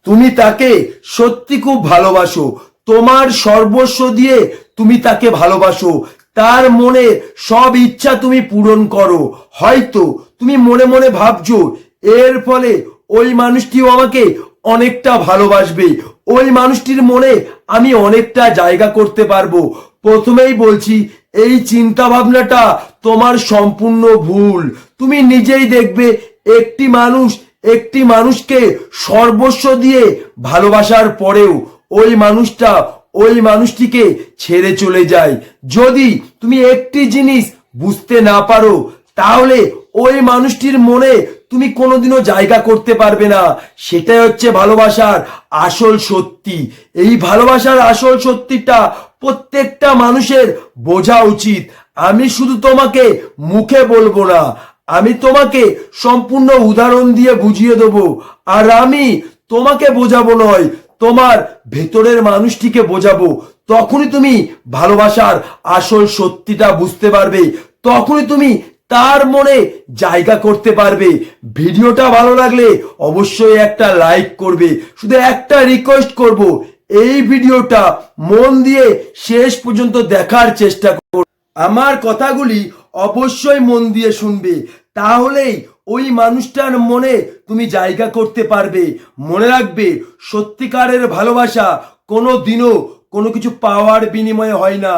তুমি তাকে সত্যি খুব ভালোবাসো, তোমার সর্বস্ব দিয়ে তুমি তাকে ভালোবাসো, তার মনে সব ইচ্ছা তুমি পূরণ করো। হয়তো তুমি মনে মনে ভাবছো এর ফলে ওই মানুষটিও আমাকে অনেকটা ভালোবাসবে, ওই মানুষটির মনে আমি অনেকটা জায়গা করতে পারবো। প্রথমেই বলছি, এই চিন্তা ভাবনাটা তোমার সম্পূর্ণ ভুল। তুমি নিজেই দেখবে একটি মানুষকে সর্বস্ব দিয়ে ভালোবাসার পরেও ওই মানুষটিকে ছেড়ে চলে যায়। যদি তুমি একটি জিনিস বুঝতে না পারো, তাহলে ওই মানুষটির মনে তুমি কোনোদিনও জায়গা করতে পারবে না। সেটাই হচ্ছে ভালোবাসার আসল সত্যি। এই ভালোবাসার আসল সত্যিটা প্রত্যেকটা মানুষের বোঝা উচিত। আমি শুধু তোমাকে মুখে বলবো না, আমি তোমাকে সম্পূর্ণ উদাহরণ দিয়ে বুঝিয়ে দেবো। আর আমি তোমাকে বোঝাবো নয়, তোমার ভেতরের মানুষটিকে বোঝাবো। তখনই তুমি ভালোবাসার আসল সত্যিটা বুঝতে পারবে, তখনই তুমি তার মনে জায়গা করতে পারবে। ভিডিওটা ভালো লাগলে অবশ্যই একটা লাইক করবে। শুধু একটা রিকোয়েস্ট করব, এই ভিডিওটা মন দিয়ে শেষ পর্যন্ত দেখার চেষ্টা করো। আমার কথাগুলি অবশ্যই মন দিয়ে শুনবে, তাহলেই ওই মানুষটার মনে তুমি জায়গা করতে পারবে। মনে রাখবে, সত্যিকারের ভালোবাসা কোনো দিনও কোনো কিছু পাওয়ার বিনিময়ে হয় না।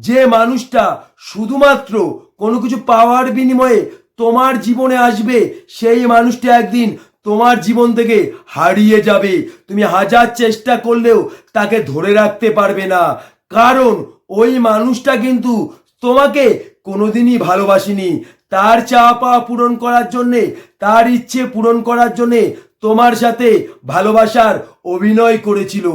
যে মানুষটা শুধুমাত্র কোনো কিছু পাওয়ার বিনিময়ে তোমার জীবনে আসবে, সেই মানুষটা একদিন তোমার জীবন থেকে হারিয়ে যাবে। তুমি হাজার চেষ্টা করলেও তাকে ধরে রাখতে পারবে না, কারণ ওই মানুষটা কিন্তু তোমাকে কোনোদিনই ভালোবাসেনি। তার চাওয়া পাওয়া পূরণ করার জন্যে, তার ইচ্ছে পূরণ করার জন্যে তোমার সাথে ভালোবাসার অভিনয় করেছিল।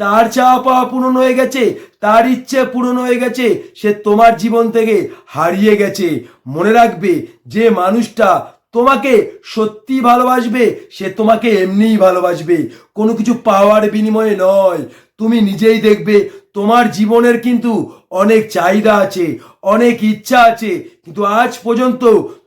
তার চাওয়া পাওয়া পূরণ হয়ে গেছে, তার ইচ্ছে পূরণ হয়ে গেছে, সে তোমার জীবন থেকে হারিয়ে গেছে। মনে রাখবে, যে মানুষটা তোমাকে সত্যি ভালোবাসবে, সে তোমাকে এমনিই ভালোবাসবে, কোনো কিছু পাওয়ার বিনিময়ে নয়। তুমি নিজেই দেখবে, তোমার জীবনের কিন্তু অনেক চাহিদা আছে, অনেক ইচ্ছা আছে, কিন্তু আজ পর্যন্ত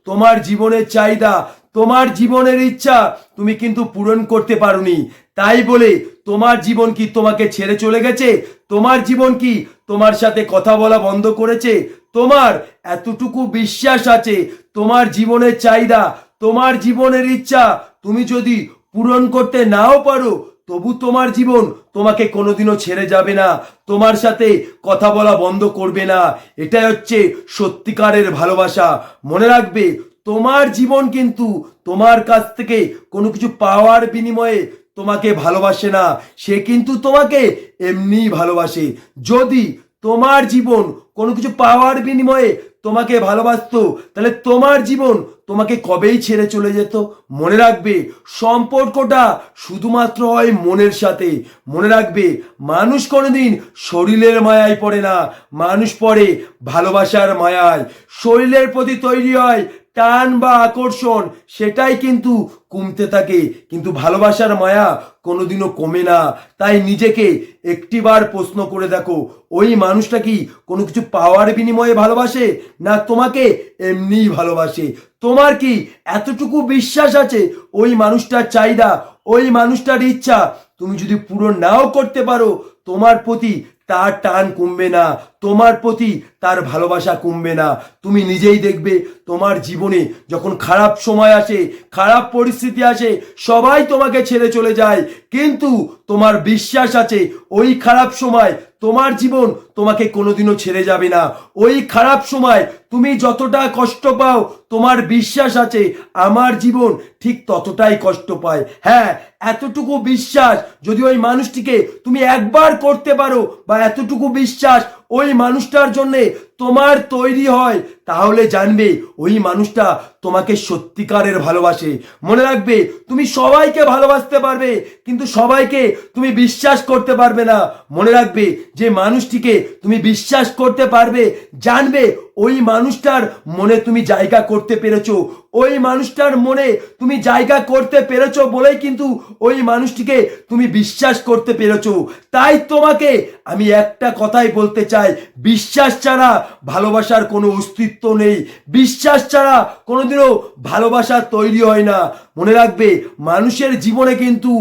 তোমার জীবনের চাহিদা, তোমার জীবনের ইচ্ছা তুমি কিন্তু পূরণ করতে পারোনি। তাই বলে তোমার জীবন কি তোমাকে ছেড়ে চলে গেছে? তোমার জীবন কি তোমার সাথে কথা বলা বন্ধ করেছে? তোমার এতটুকু বিশ্বাস আছে, তোমার জীবনের চাহিদা, তোমার জীবনের ইচ্ছা তুমি যদি পূরণ করতে নাও পারো, তবু তোমার জীবন তোমাকে কোনোদিনও ছেড়ে যাবে না, তোমার সাথে কথা বলা বন্ধ করবে না। এটাই হচ্ছে সত্যিকারের ভালোবাসা। মনে রাখবে, তোমার জীবন কিন্তু তোমার কাছ থেকে কোনো কিছু পাওয়ার বিনিময়ে তোমাকে ভালোবাসে না, সে কিন্তু তোমাকে এমনিই ভালোবাসে। যদি তোমার জীবন কোনো কিছু পাওয়ার বিনিময়ে তোমাকে ভালোবাসতো, তাহলে তোমার জীবন তোমাকে কবেই ছেড়ে চলে যেত। মনে রাখবে, সম্পর্কটা শুধুমাত্র হয় মনের সাথে। মনে রাখবে, মানুষ কোনোদিন শরীরের মায়ায় পড়ে না, মানুষ পড়ে ভালোবাসার মায়ায়। শরীরের প্রতি তৈরি হয় টান বা আকর্ষণ, সেটাই কিন্তু কমতে থাকে, কিন্তু ভালোবাসার মায়া কোনোদিনও কমে না। তাই নিজেকে একটিবার প্রশ্ন করে দেখো, ওই মানুষটা কি কোনো কিছু পাওয়ার বিনিময়ে ভালোবাসে, না তোমাকে এমনিই ভালোবাসে? তোমার কি এতটুকু বিশ্বাস আছে ওই মানুষটার চাহিদা, ওই মানুষটার ইচ্ছা তুমি যদি পূরণ নাও করতে পারো, তোমার প্রতি তার টান কমবে না, তোমার প্রতি তার ভালোবাসা কমবে না? তুমি নিজেই দেখবে, তোমার জীবনে যখন খারাপ সময় আসে, খারাপ পরিস্থিতি আসে, সবাই তোমাকে ছেড়ে চলে যায়, কিন্তু তোমার বিশ্বাস আছে ওই খারাপ সময় তোমার জীবন তোমাকে কোনোদিনও ছেড়ে যাবে না। ওই খারাপ সময় তুমি যতটা কষ্ট পাও, তোমার বিশ্বাস আছে আমার জীবন ঠিক ততটাই কষ্ট পায়। হ্যাঁ, এতটুকু বিশ্বাস যদি ওই মানুষটিকে তুমি একবার করতে পারো, বা এতটুকু বিশ্বাস ওই মানুষটার জন্য তোমার তৈরি হয়, তাহলে জানবে ওই মানুষটা তোমাকে সত্যিকারের ভালোবাসে। মনে রাখবে, তুমি সবাইকে ভালোবাসতে পারবে, কিন্তু সবাইকে তুমি বিশ্বাস করতে পারবে না। মনে রাখবে, যে মানুষটিকে তুমি বিশ্বাস করতে পারবে, জানবে ওই মানুষটার মনে তুমি জায়গা করতে পেরেছো, ওই মানুষটার মনে তুমি জায়গা করতে পেরেছো বলেই কিন্তু ওই মানুষটিকে তুমি বিশ্বাস করতে পেরেছো। তাই তোমাকে আমি একটা কথাই বলতে চাই, বিশ্বাস ছাড়া ভালোবাসার কোনো অস্তিত্ব নেই, বিশ্বাস ছাড়া কোনোদিনও ভালোবাসা তৈরি হয় না। মনে রাখবে মানুষের জীবনে কিন্তু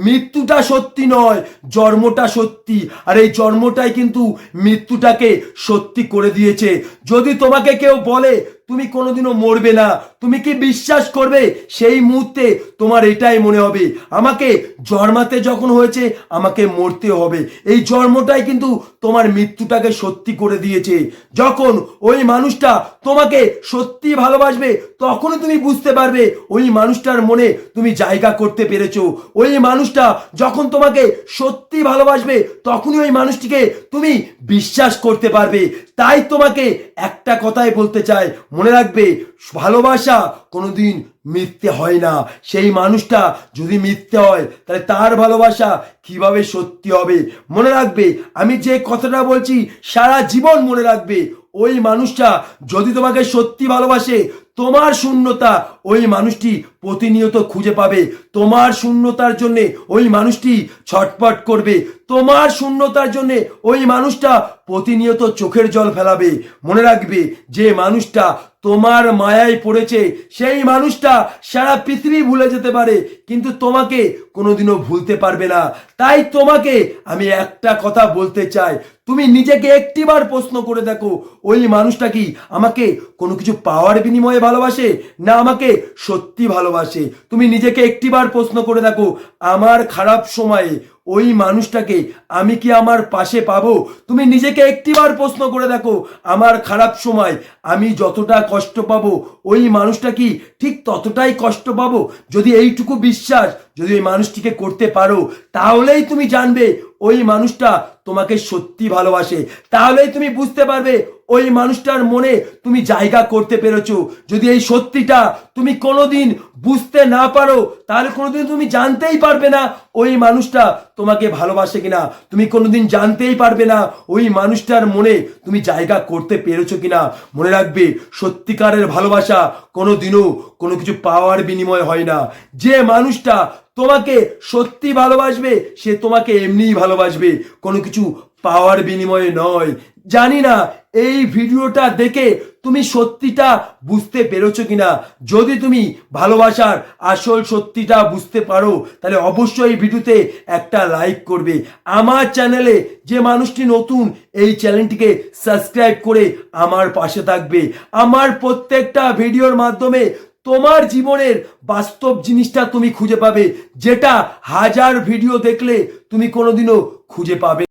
মৃত্যুটা সত্যি নয়, জন্মটা সত্যি। আর এই জন্মটাই কিন্তু মৃত্যুটাকে সত্যি করে দিয়েছে। যদি তোমাকে কেউ বলে তুমি কোনোদিনও মরবে না, তুমি কি বিশ্বাস করবে? সেই মুহূর্তে তোমার এটাই মনে হবে, আমাকে জন্মাতে যখন হয়েছে আমাকে মরতে হবে। এই জন্মটাই কিন্তু তোমার মৃত্যুটাকে সত্যি করে দিয়েছে। যখন ওই মানুষটা তোমাকে সত্যি ভালোবাসবে তখনই তুমি বুঝতে পারবে ওই মানুষটার মনে তুমি জায়গা করতে পেরেছো। ওই মানুষটা যখন তোমাকে সত্যি ভালোবাসবে তখনই ওই মানুষটিকে তুমি বিশ্বাস করতে পারবে। তাই তোমাকে একটা কথাই বলতে চাই, মনে রাখবে ভালোবাসা কোনোদিন মিথ্যে হয় না। সেই মানুষটা যদি মিথ্যে হয় তাহলে তার ভালোবাসা কিভাবে সত্যি হবে? মনে রাখবে আমি যে কথাটা বলছি সারা জীবন মনে রাখবে। ওই মানুষটা যদি তোমাকে সত্যি ভালোবাসে, তোমার শূন্যতা ওই মানুষটি প্রতিনিয়ত খুঁজে পাবে। তোমার শূন্যতার জন্যে ওই মানুষটি ছটপট করবে। তোমার শূন্যতার জন্যে ওই মানুষটা প্রতিনিয়ত চোখের জল ফেলাবে। মনে রাখবে যে মানুষটা তোমার মায়ায় পড়েছে সেই মানুষটা সারা পৃথিবী ভুলে যেতে পারে কিন্তু তোমাকে কোনোদিনও ভুলতে পারবে না। তাই তোমাকে আমি একটা কথা বলতে চাই, তুমি নিজেকে একটিবার প্রশ্ন করে দেখো, ওই মানুষটা কি আমাকে কোনো কিছু পাওয়ার বিনিময়ে ভালোবাসে না আমাকে সত্যি ভালোবাসে? তুমি নিজেকে একটিবার প্রশ্ন করে দেখো, আমার খারাপ সময়ে ওই মানুষটাকে আমি কি আমার পাশে পাবো? তুমি নিজেকে একটিবার প্রশ্ন করে দেখো, আমার খারাপ সময় আমি যতটা কষ্ট পাবো ওই মানুষটা কি ঠিক ততটাই কষ্ট পাবো? যদি এইটুকু বিশ্বাস যদি ওই মানুষটিকে করতে পারো তাহলেই তুমি জানবে ওই মানুষটা তোমাকে সত্যি ভালোবাসে। তাহলেই তুমি বুঝতে পারবে ওই মানুষটার মনে তুমি জায়গা করতে পেরেছো। যদি এই সত্যিটা তুমি কোনোদিন বুঝতে না পারো তাহলে কোনোদিন তুমি জানতেই পারবে না ওই মানুষটা তোমাকে ভালোবাসে কিনা। তুমি কোনোদিন জানতেই পারবে না ওই মানুষটার মনে তুমি জায়গা করতে পেরেছো কিনা। মনে রাখবে সত্যিকারের ভালোবাসা কোনোদিনও কোনো কিছু পাওয়ার বিনিময় হয় না। যে মানুষটা তোমাকে সত্যি ভালোবাসবে সে তোমাকে এমনিই ভালোবাসবে, কোনো কিছু পাওয়ার বিনিময়ে নয়। জানি না এই ভিডিওটা দেখে তুমি সত্যিটা বুঝতে পেরেছো কিনা। যদি তুমি ভালোবাসার আসল সত্যিটা বুঝতে পারো তাহলে অবশ্যই এই ভিডিওতে একটা লাইক করবে। আমার চ্যানেলে যে মানুষটি নতুন এই চ্যানেলটিকে সাবস্ক্রাইব করে আমার পাশে থাকবে। আমার প্রত্যেকটা ভিডিওর মাধ্যমে তোমার জীবনের বাস্তব জিনিসটা তুমি খুঁজে পাবে, যেটা হাজার ভিডিও দেখলে তুমি কোনোদিনও খুঁজে পাবে।